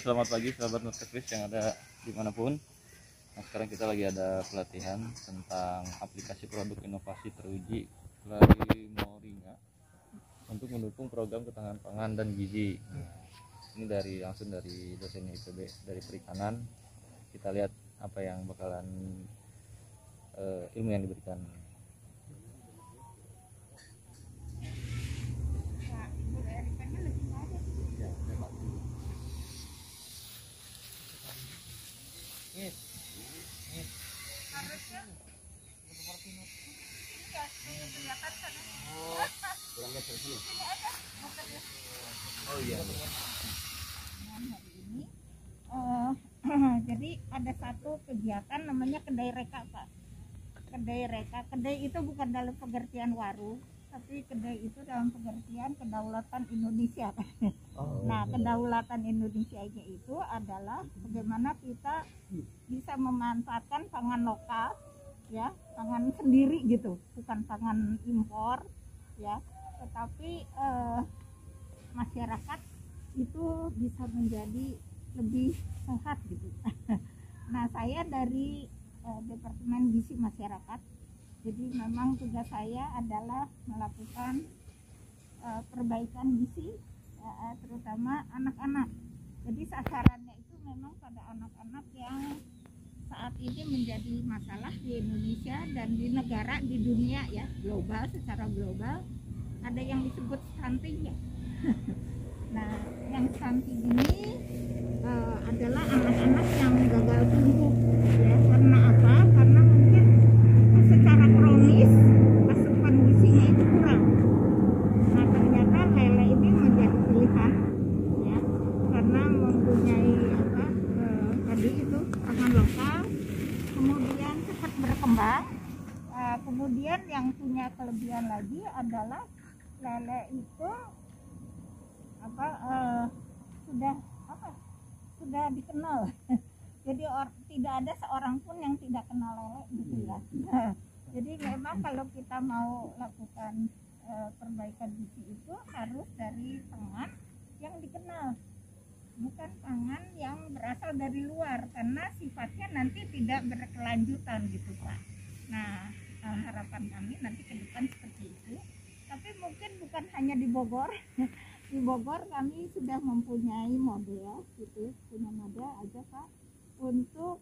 selamat pagi sahabat Nutrikris yang ada dimanapun. Nah, sekarang kita lagi ada pelatihan tentang aplikasi produk inovasi teruji dari Moringa untuk mendukung program ketahanan pangan dan gizi. Ini langsung dari dosen IPB dari perikanan. Kita lihat apa yang bakalan ilmu yang diberikan. Oh iya. Hari ini jadi ada satu kegiatan namanya kedai reka, Pak. Kedai reka, kedai itu bukan dalam pengertian warung, tapi kedai itu dalam pengertian kedaulatan Indonesia. Nah, kedaulatan Indonesianya itu adalah bagaimana kita bisa memanfaatkan pangan lokal, ya, pangan sendiri gitu, bukan pangan impor, ya, tetapi masyarakat itu bisa menjadi lebih sehat gitu. Nah, saya dari Departemen Gizi Masyarakat, jadi memang tugas saya adalah melakukan perbaikan gizi, terutama anak-anak. Jadi sasarannya itu memang pada anak-anak yang saat ini menjadi masalah di Indonesia dan di negara, di dunia, ya, global, secara global. Ada yang disebut stunting, ya. Nah, yang stunting ini adalah anak-anak yang gagal tumbuh, ya. Karena apa? Karena mungkin secara kronis asupan gizinya itu kurang. Nah, ternyata lele ini menjadi pilihan, ya, karena mempunyai tadi itu pangan lokal, kemudian cepat berkembang. Kemudian yang punya kelebihan lagi adalah lele itu sudah dikenal. Jadi tidak ada seorang pun yang tidak kenal lele gitu, ya. Jadi memang kalau kita mau lakukan perbaikan gizi itu harus dari pangan yang dikenal, bukan pangan yang berasal dari luar, karena sifatnya nanti tidak berkelanjutan gitu, Pak. Nah, harapan kami nanti ke depan seperti itu. Tapi mungkin bukan hanya di Bogor. Di Bogor kami sudah mempunyai model gitu, punya model aja, Pak, untuk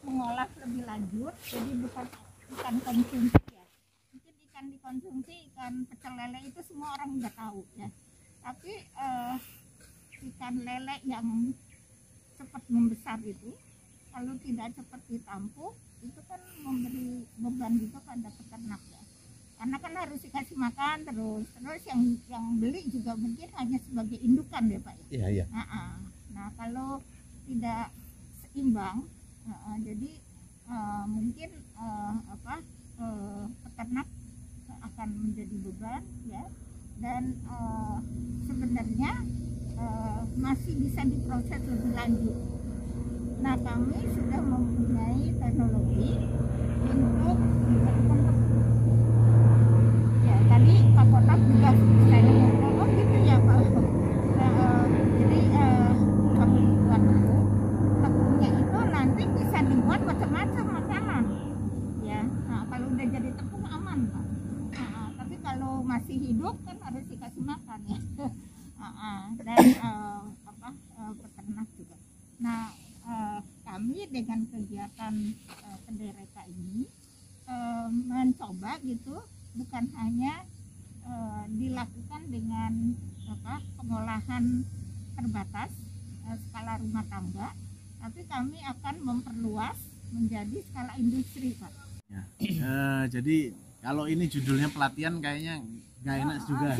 mengolah lebih lanjut. Jadi bukan konsumsi, ya. Mungkin ikan dikonsumsi, ikan pecel lele itu semua orang udah tahu, ya. Tapi ikan lele yang cepat membesar itu, kalau tidak cepat ditampung, itu kan memberi beban juga pada peternak, ya. Karena kan harus dikasih makan terus yang beli juga mungkin hanya sebagai indukan, ya, Pak. Iya, iya. Nah, kalau tidak seimbang, jadi mungkin peternak akan menjadi beban, ya. Dan sebenarnya masih bisa diproses lebih lanjut. Nah, kami sudah mempunyai teknologi untuk tadi Pak Kotak juga saya ngomong gitu, ya, Pak. Jadi kami buat tepungnya itu nanti bisa dibuat macam-macam makanan, ya. Nah, kalau udah jadi tepung aman, Pak. Tapi kalau masih hidup kan harus dikasih makan, ya. Dan peternak juga. Nah, kami dengan kegiatan kedai reka ini mencoba gitu, bukan hanya dilakukan dengan pengolahan terbatas skala rumah tangga, tapi kami akan memperluas menjadi skala industri, Pak. Ya. Jadi kalau ini judulnya pelatihan kayaknya nggak enak juga.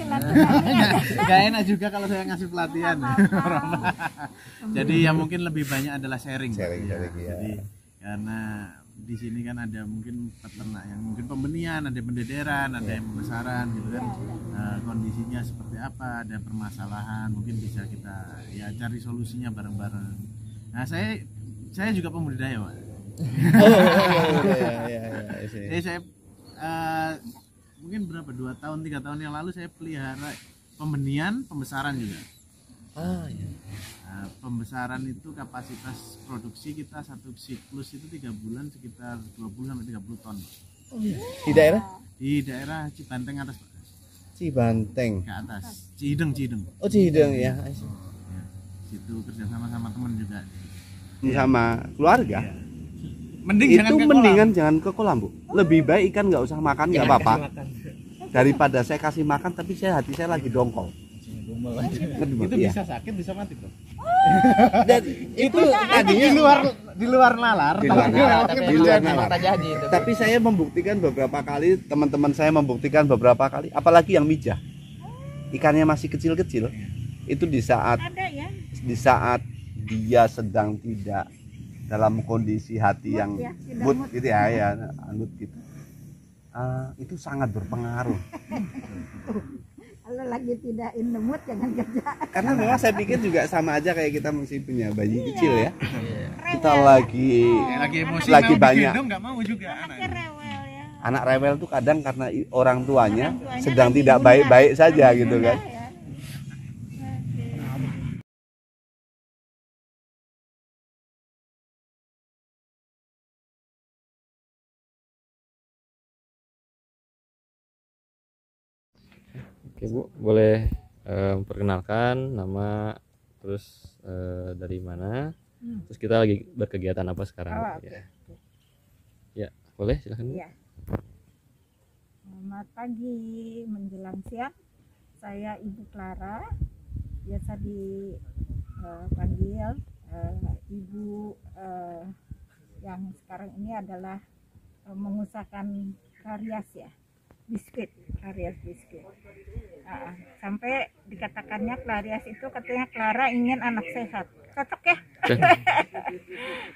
Nggak enak juga kalau saya ngasih pelatihan. Jadi yang mungkin lebih banyak adalah sharing. Ya. Jadi karena di sini kan ada mungkin peternak yang mungkin pembenihan, ada pendederan, ada yang pembesaran gitu kan. Kondisinya seperti apa, ada permasalahan, mungkin bisa kita ya cari solusinya bareng-bareng. Nah, saya juga pembudidaya, Pak. Jadi saya mungkin berapa 2 tahun 3 tahun yang lalu saya pelihara pembenihan, pembesaran juga. Iya. Nah, pembesaran itu kapasitas produksi kita satu siklus itu 3 bulan sekitar 20 sampai 30 ton. Di daerah Di daerah Cibanteng atas Pak. Cibanteng. Ke atas. Cideng. Oh, Cideng ya. Ya, situ kerjasama sama teman juga. Sama keluarga. Mending Itu mendingan jangan ke kolam, Bu. Lebih baik ikan nggak usah makan, nggak apa-apa. Daripada saya kasih makan tapi hati saya lagi dongkol. Itu Iya. bisa sakit, bisa mati, Bro. Dan itu tadinya di luar nalar. Di luar nalar, Tapi di luar Memang nalar. tak jadi itu. Tapi saya membuktikan beberapa kali, teman-teman saya membuktikan beberapa kali, apalagi yang mijah. Ikannya masih kecil-kecil. Itu di saat Ada ya. dia sedang tidak dalam kondisi hati Mood yang ya, tidak mood mood. gitu ya, mood gitu. Itu sangat berpengaruh. Kalau lagi tidak in the mood jangan kerja. Karena memang saya pikir juga sama aja kayak kita mesti punya bayi kecil ya. Iya. Kita lagi Lagi emosi, lagi mau banyak. digendong, nggak mau juga Anaknya rewel ya. Anak rewel tuh kadang karena orang tuanya Orang tuanya sedang lagi tidak gundah. baik-baik saja Lagi gitu gundah kan. ya. Oke Bu, boleh memperkenalkan nama, terus dari mana, terus kita lagi berkegiatan apa sekarang? Oh, Bu? oke. Ya, boleh silahkan Bu. Iya. Selamat pagi menjelang siang. Saya Ibu Clara, biasa dipanggil Ibu yang sekarang ini adalah mengusahakan karyas ya, biskuit, karyas biskuit. Sampai dikatakannya karyas itu katanya Clara ingin anak sehat. Cocok ya?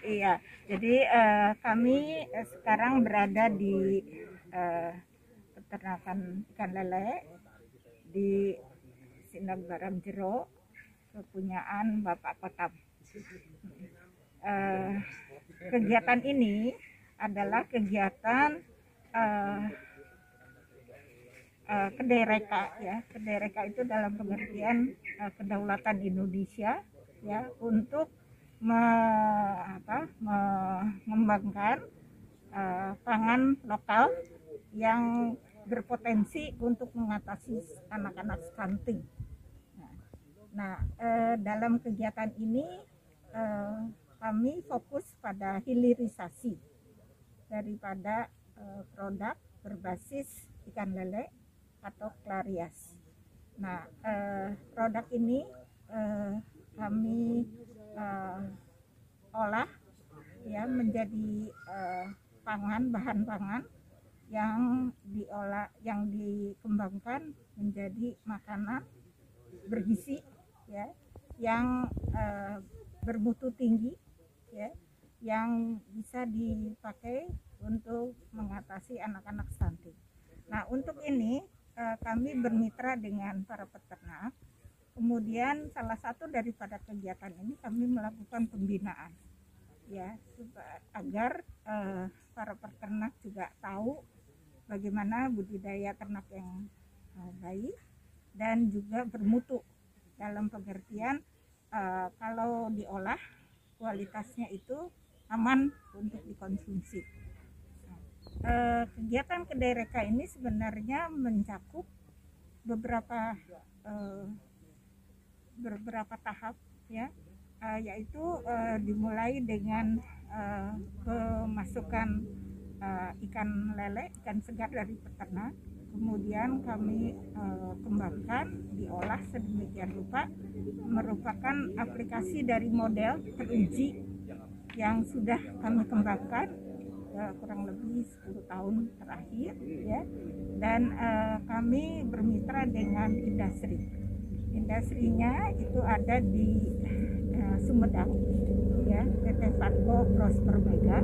Iya. Jadi kami sekarang berada di peternakan ikan lele di Sindang Garam Jero, kepunyaan Bapak Kotam. Kegiatan ini adalah kegiatan Kedereka ya. Kedereka itu dalam pengertian kedaulatan Indonesia ya, untuk mengembangkan pangan lokal yang berpotensi untuk mengatasi anak-anak stunting. Nah, dalam kegiatan ini kami fokus pada hilirisasi daripada produk berbasis ikan lele atau Clarias. Nah, produk ini kami olah ya menjadi bahan pangan yang diolah, yang dikembangkan menjadi makanan bergizi ya, yang bermutu tinggi ya, yang bisa dipakai untuk mengatasi anak-anak stunting. Nah, untuk ini kami bermitra dengan para peternak. Kemudian salah satu daripada kegiatan ini kami melakukan pembinaan ya, agar para peternak juga tahu bagaimana budidaya ternak yang baik dan juga bermutu, dalam pengertian kalau diolah kualitasnya itu aman untuk dikonsumsi. Kegiatan Kedereka ini sebenarnya mencakup beberapa tahap ya, yaitu dimulai dengan pemasukan ikan lele, ikan segar dari peternak. Kemudian kami kembangkan, diolah sedemikian rupa, merupakan aplikasi dari model teruji yang sudah kami kembangkan kurang lebih 10 tahun terakhir ya. Dan kami bermitra dengan industri. Industrinya itu ada di Sumedang ya, PT Fatco Prosper Mega,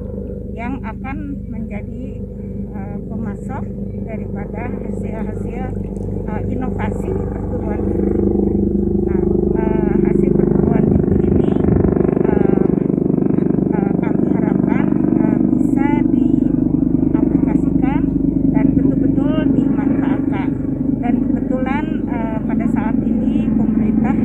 yang akan menjadi pemasok daripada hasil-hasil inovasi perguruan tinggi. Nah, hasil perguruan tinggi ini kami harapkan bisa diaplikasikan dan betul-betul dimanfaatkan. Dan kebetulan pada saat ini pemerintah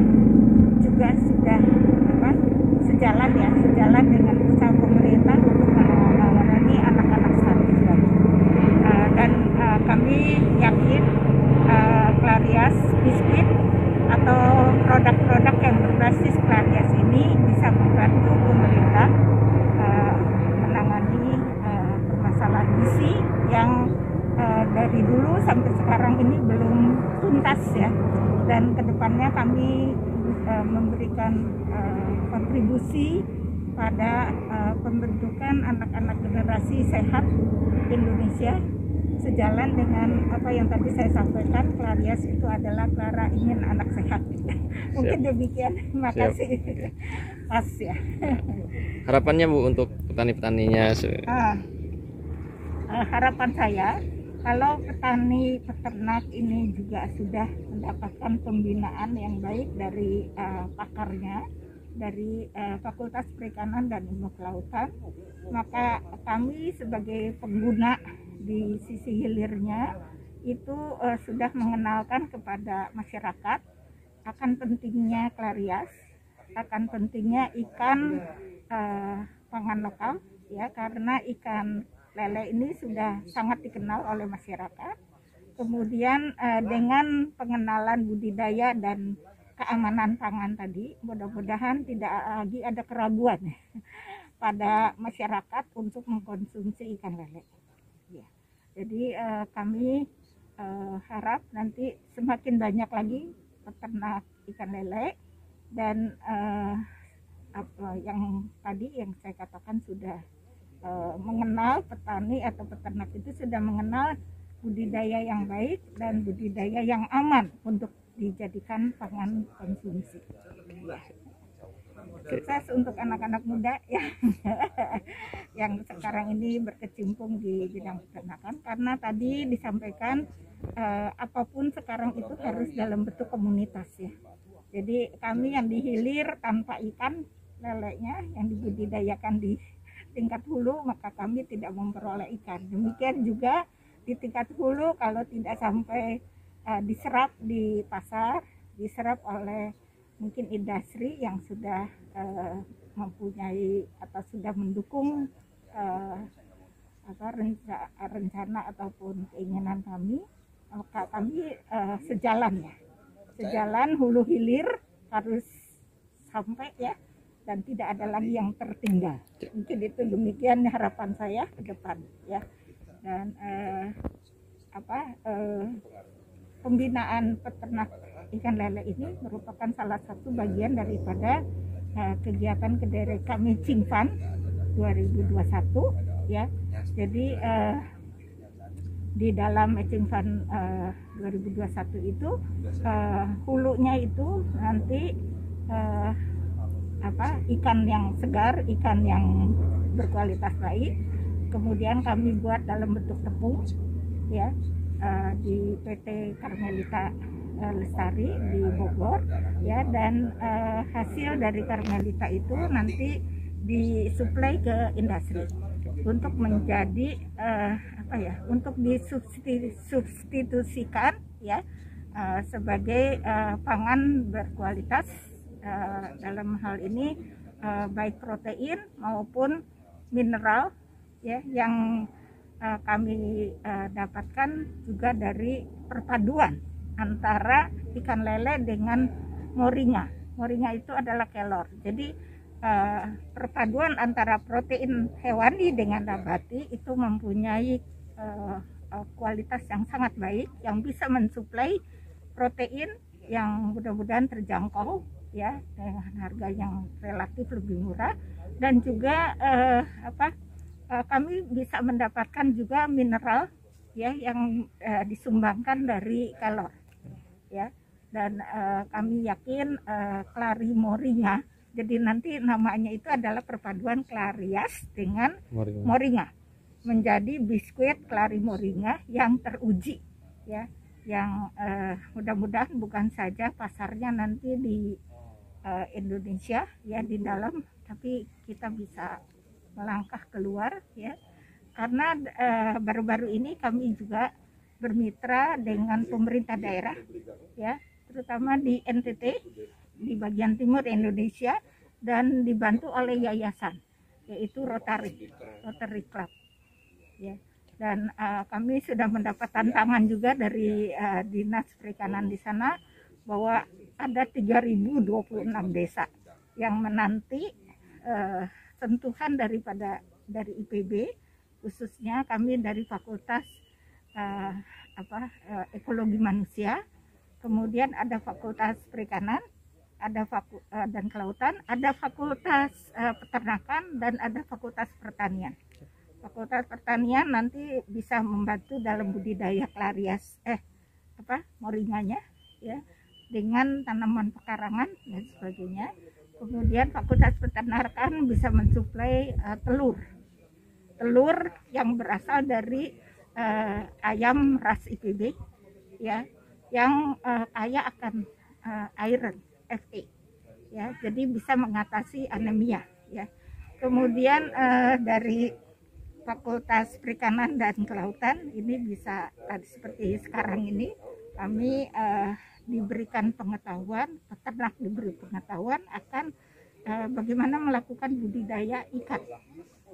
sejalan dengan usaha pemerintah untuk melayani anak-anak stunting lagi. Dan kami yakin Clarias biskuit atau produk-produk yang berbasis Clarias ini bisa membantu pemerintah menangani permasalahan gizi yang dari dulu sampai sekarang ini belum tuntas ya, dan kedepannya kami memberikan kontribusi pada pembentukan anak-anak generasi sehat Indonesia, sejalan dengan apa yang tadi saya sampaikan. Clarias itu adalah Clara ingin anak sehat. Mungkin demikian. Terima kasih. Pas ya. Harapannya Bu untuk petani-petaninya? Harapan saya kalau petani peternak ini juga sudah mendapatkan pembinaan yang baik dari pakarnya, dari Fakultas Perikanan dan Ilmu Kelautan, maka kami sebagai pengguna di sisi hilirnya itu sudah mengenalkan kepada masyarakat akan pentingnya Clarias, akan pentingnya ikan pangan lokal ya, karena ikan lele ini sudah sangat dikenal oleh masyarakat. Kemudian dengan pengenalan budidaya dan keamanan pangan tadi, mudah-mudahan tidak lagi ada keraguan pada masyarakat untuk mengkonsumsi ikan lele. Ya. Jadi kami harap nanti semakin banyak lagi peternak ikan lele, dan apa yang tadi yang saya katakan sudah mengenal, petani atau peternak itu sudah mengenal budidaya yang baik dan budidaya yang aman untuk dijadikan pangan konsumsi. Ya. Sukses untuk anak-anak muda yang sekarang ini berkecimpung di bidang peternakan, karena tadi disampaikan apapun sekarang itu harus dalam bentuk komunitas ya. Jadi kami yang dihilir tanpa ikan lelenya yang dibudidayakan di tingkat hulu, maka kami tidak memperoleh ikan. Demikian juga di tingkat hulu, kalau tidak sampai diserap di pasar, diserap oleh mungkin industri yang sudah mempunyai atau sudah mendukung rencana ataupun keinginan kami, maka kami sejalan ya, sejalan hulu hilir harus sampai ya, dan tidak ada lagi yang tertinggal. Mungkin itu demikian harapan saya ke depan ya. Dan pembinaan peternak ikan lele ini merupakan salah satu bagian daripada kegiatan Kedere kami Cingfan 2021 ya. Jadi di dalam Cingfan 2021 itu hulunya itu nanti ikan yang segar, ikan yang berkualitas baik. Kemudian kami buat dalam bentuk tepung ya, di PT Karmelita Lestari di Bogor ya, dan hasil dari Karmelita itu nanti disuplai ke industri untuk menjadi untuk disubstitusikan ya sebagai pangan berkualitas. Dalam hal ini baik protein maupun mineral ya, yang kami dapatkan juga dari perpaduan antara ikan lele dengan moringa. Moringa itu adalah kelor. Jadi perpaduan antara protein hewani dengan nabati itu mempunyai kualitas yang sangat baik, yang bisa mensuplai protein yang mudah-mudahan terjangkau ya, dengan harga yang relatif lebih murah, dan juga kami bisa mendapatkan juga mineral ya yang disumbangkan dari kelor ya. Dan kami yakin Clari Moringa, jadi nanti namanya itu adalah perpaduan Clarias dengan Moringa menjadi biskuit Clari Moringa yang teruji ya, yang mudah-mudahan bukan saja pasarnya nanti di Indonesia ya di dalam, tapi kita bisa melangkah keluar ya, karena baru-baru ini kami juga bermitra dengan pemerintah daerah ya, terutama di NTT di bagian timur Indonesia, dan dibantu oleh yayasan yaitu Rotary Club ya. Dan kami sudah mendapat tantangan juga dari Dinas Perikanan di sana bahwa ada 3026 desa yang menanti sentuhan dari IPB, khususnya kami dari Fakultas Ekologi Manusia, kemudian ada Fakultas Perikanan, ada dan Kelautan, ada Fakultas Peternakan, dan ada Fakultas Pertanian. Fakultas Pertanian nanti bisa membantu dalam budidaya klarias moringanya ya, dengan tanaman pekarangan dan sebagainya. Kemudian Fakultas Peternakan bisa mensuplai telur yang berasal dari ayam ras IPB ya, yang kaya akan iron Fe ya, jadi bisa mengatasi anemia ya. Kemudian dari Fakultas Perikanan dan Kelautan ini bisa seperti sekarang ini kami diberikan pengetahuan, peternak diberi pengetahuan akan bagaimana melakukan budidaya ikan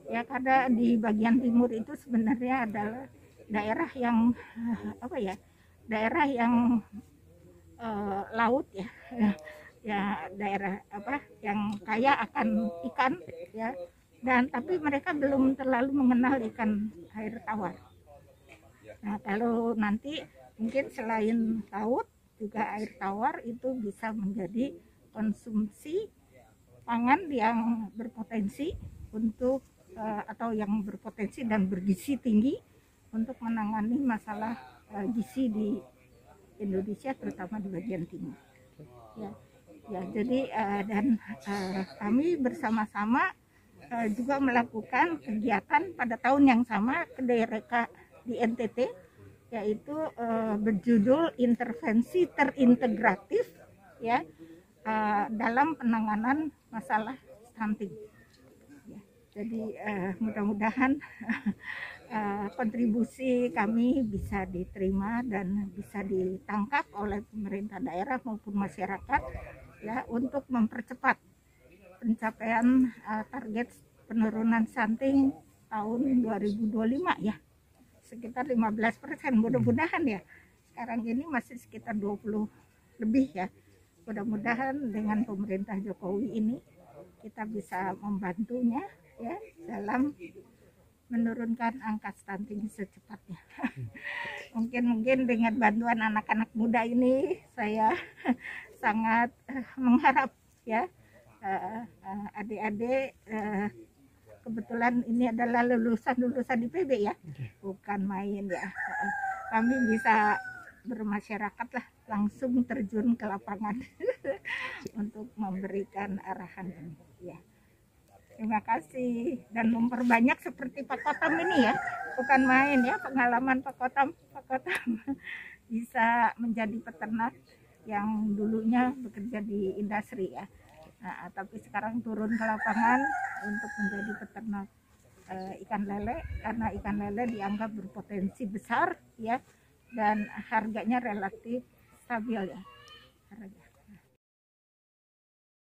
ya, karena di bagian timur itu sebenarnya adalah daerah yang daerah yang laut ya, daerah yang kaya akan ikan ya, dan tapi mereka belum terlalu mengenal ikan air tawar. Nah, kalau nanti mungkin selain laut juga air tawar itu bisa menjadi konsumsi pangan yang berpotensi untuk atau yang berpotensi dan bergizi tinggi untuk menangani masalah gizi di Indonesia, terutama di bagian timur. Ya, jadi dan kami bersama-sama juga melakukan kegiatan pada tahun yang sama ke daerah di NTT, yaitu berjudul intervensi terintegratif ya dalam penanganan masalah stunting. Ya, jadi mudah-mudahan kontribusi kami bisa diterima dan bisa ditangkap oleh pemerintah daerah maupun masyarakat ya, untuk mempercepat pencapaian target penurunan stunting tahun 2025 ya, sekitar 15%, mudah-mudahan ya. Sekarang ini masih sekitar 20 lebih ya. Mudah-mudahan dengan pemerintah Jokowi ini kita bisa membantunya ya dalam menurunkan angka stunting secepatnya. Mungkin dengan bantuan anak-anak muda ini saya sangat mengharap ya, adik-adik kebetulan ini adalah lulusan IPB ya, bukan main ya. Kami bisa bermasyarakat lah, langsung terjun ke lapangan untuk memberikan arahan ini ya. Terima kasih, dan memperbanyak seperti Pak Kotam ini ya, bukan main ya, pengalaman Pak Kotam bisa menjadi peternak yang dulunya bekerja di industri ya. Nah, tapi sekarang turun ke lapangan untuk menjadi peternak ikan lele, karena ikan lele dianggap berpotensi besar ya, dan harganya relatif stabil ya.